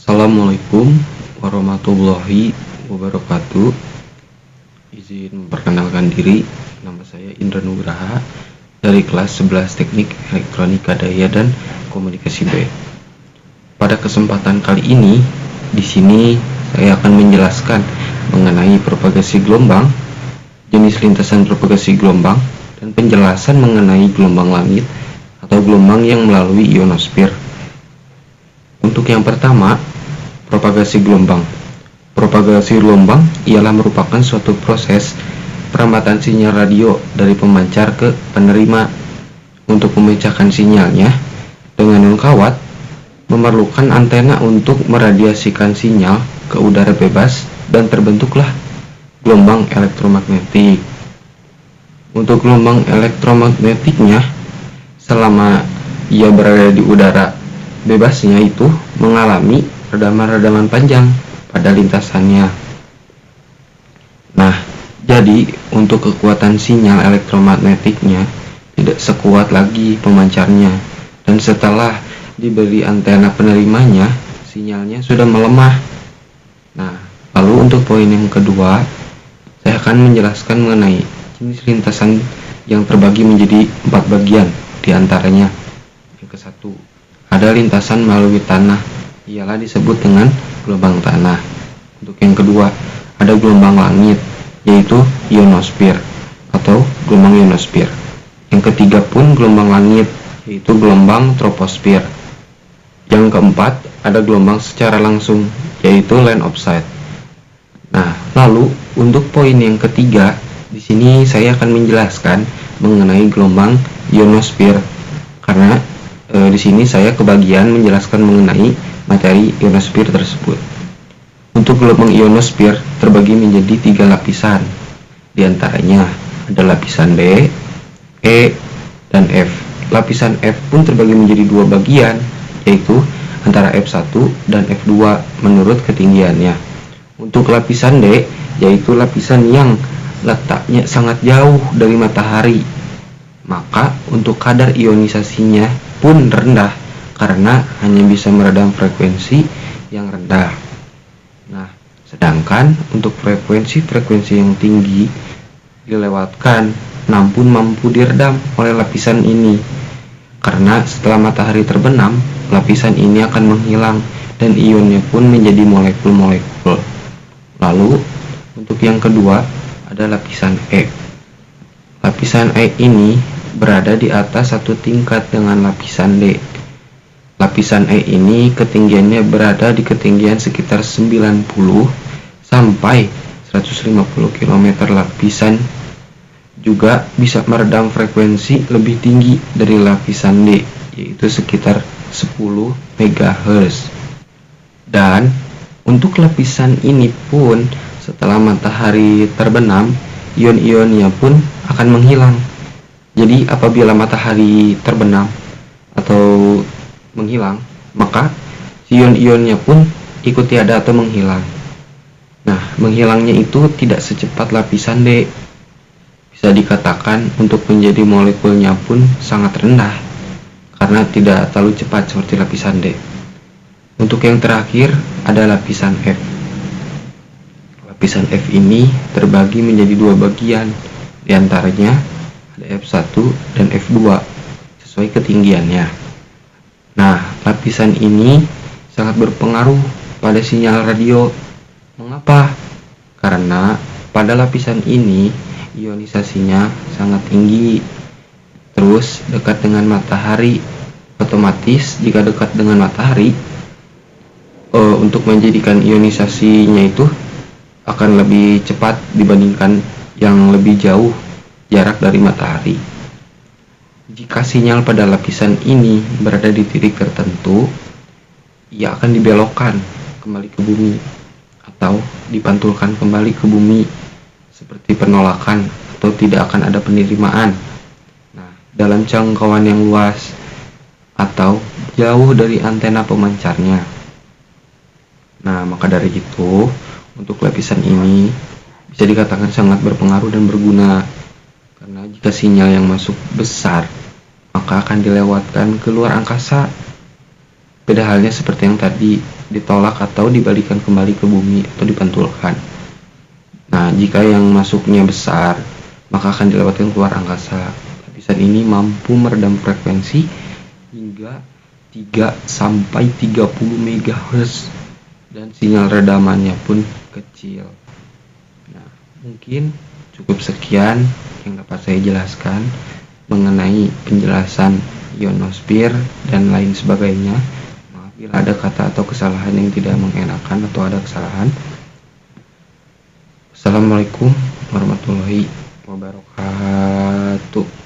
Assalamualaikum warahmatullahi wabarakatuh. Izin memperkenalkan diri, nama saya Indra Nugraha dari kelas 11 Teknik Elektronika Daya dan Komunikasi B. Pada kesempatan kali ini, di sini saya akan menjelaskan mengenai propagasi gelombang, jenis lintasan propagasi gelombang, dan penjelasan mengenai gelombang langit atau gelombang yang melalui ionosfer. Untuk yang pertama, propagasi gelombang. Propagasi gelombang ialah merupakan suatu proses perambatan sinyal radio dari pemancar ke penerima. Untuk memecahkan sinyalnya dengan yang kawat, memerlukan antena untuk meradiasikan sinyal ke udara bebas dan terbentuklah gelombang elektromagnetik. Untuk gelombang elektromagnetiknya, selama ia berada di udara bebasnya itu mengalami redaman-redaman panjang pada lintasannya. Nah, jadi untuk kekuatan sinyal elektromagnetiknya tidak sekuat lagi pemancarnya, dan setelah diberi antena penerimanya, sinyalnya sudah melemah. Nah, lalu untuk poin yang kedua, saya akan menjelaskan mengenai jenis lintasan yang terbagi menjadi 4 bagian, diantaranya yang ke-1, ada lintasan melalui tanah, ialah disebut dengan gelombang tanah. Untuk yang kedua, ada gelombang langit, yaitu ionosfer atau gelombang ionosfer. Yang ketiga pun gelombang langit, yaitu gelombang troposfer. Yang keempat, ada gelombang secara langsung, yaitu line of sight. Nah, lalu untuk poin yang ketiga, di sini saya akan menjelaskan mengenai gelombang ionosfer, karena di sini saya kebagian menjelaskan mengenai materi ionosfer tersebut. Untuk gelombang ionosfer terbagi menjadi 3 lapisan. Di antaranya ada lapisan D, E, dan F. Lapisan F pun terbagi menjadi 2 bagian, yaitu antara F1 dan F2 menurut ketinggiannya. Untuk lapisan D, yaitu lapisan yang letaknya sangat jauh dari matahari, maka untuk kadar ionisasinya pun rendah karena hanya bisa meredam frekuensi yang rendah. Nah, sedangkan untuk frekuensi yang tinggi dilewatkan, namun mampu diredam oleh lapisan ini. Karena setelah matahari terbenam, lapisan ini akan menghilang dan ionnya pun menjadi molekul-molekul. Lalu, untuk yang kedua ada lapisan E. Lapisan E ini berada di atas satu tingkat dengan lapisan D. Lapisan E ini ketinggiannya berada di ketinggian sekitar 90 sampai 150 km. Lapisan juga bisa meredam frekuensi lebih tinggi dari lapisan D, yaitu sekitar 10 MHz. Dan untuk lapisan ini pun setelah matahari terbenam, ion-ionnya pun akan menghilang. Jadi apabila matahari terbenam atau menghilang, maka ion-ionnya pun ikut tiada atau menghilang. Nah, menghilangnya itu tidak secepat lapisan D. Bisa dikatakan untuk menjadi molekulnya pun sangat rendah karena tidak terlalu cepat seperti lapisan D. Untuk yang terakhir ada lapisan F. Lapisan F ini terbagi menjadi 2 bagian, diantaranya ada F1 dan F2 sesuai ketinggiannya. Nah, lapisan ini sangat berpengaruh pada sinyal radio. Mengapa? Karena pada lapisan ini ionisasinya sangat tinggi, terus dekat dengan matahari. Otomatis jika dekat dengan matahari, untuk menjadikan ionisasinya itu akan lebih cepat dibandingkan yang lebih jauh jarak dari matahari. Jika sinyal pada lapisan ini berada di titik tertentu, ia akan dibelokkan kembali ke bumi atau dipantulkan kembali ke bumi seperti penolakan atau tidak akan ada penerimaan. Nah, dalam jangkauan yang luas atau jauh dari antena pemancarnya. Nah, maka dari itu, untuk lapisan ini bisa dikatakan sangat berpengaruh dan berguna. Karena jika sinyal yang masuk besar, maka akan dilewatkan ke luar angkasa. Beda halnya seperti yang tadi, ditolak atau dibalikan kembali ke bumi atau dipantulkan. Nah, jika yang masuknya besar, maka akan dilewatkan keluar angkasa. Lapisan ini mampu meredam frekuensi hingga 3 sampai 30 MHz dan sinyal redamannya pun kecil. Nah, mungkin cukup sekian yang dapat saya jelaskan mengenai penjelasan ionosfer dan lain sebagainya. Maaf bila ada kata atau kesalahan yang tidak mengenakan atau ada kesalahan. Assalamualaikum warahmatullahi wabarakatuh.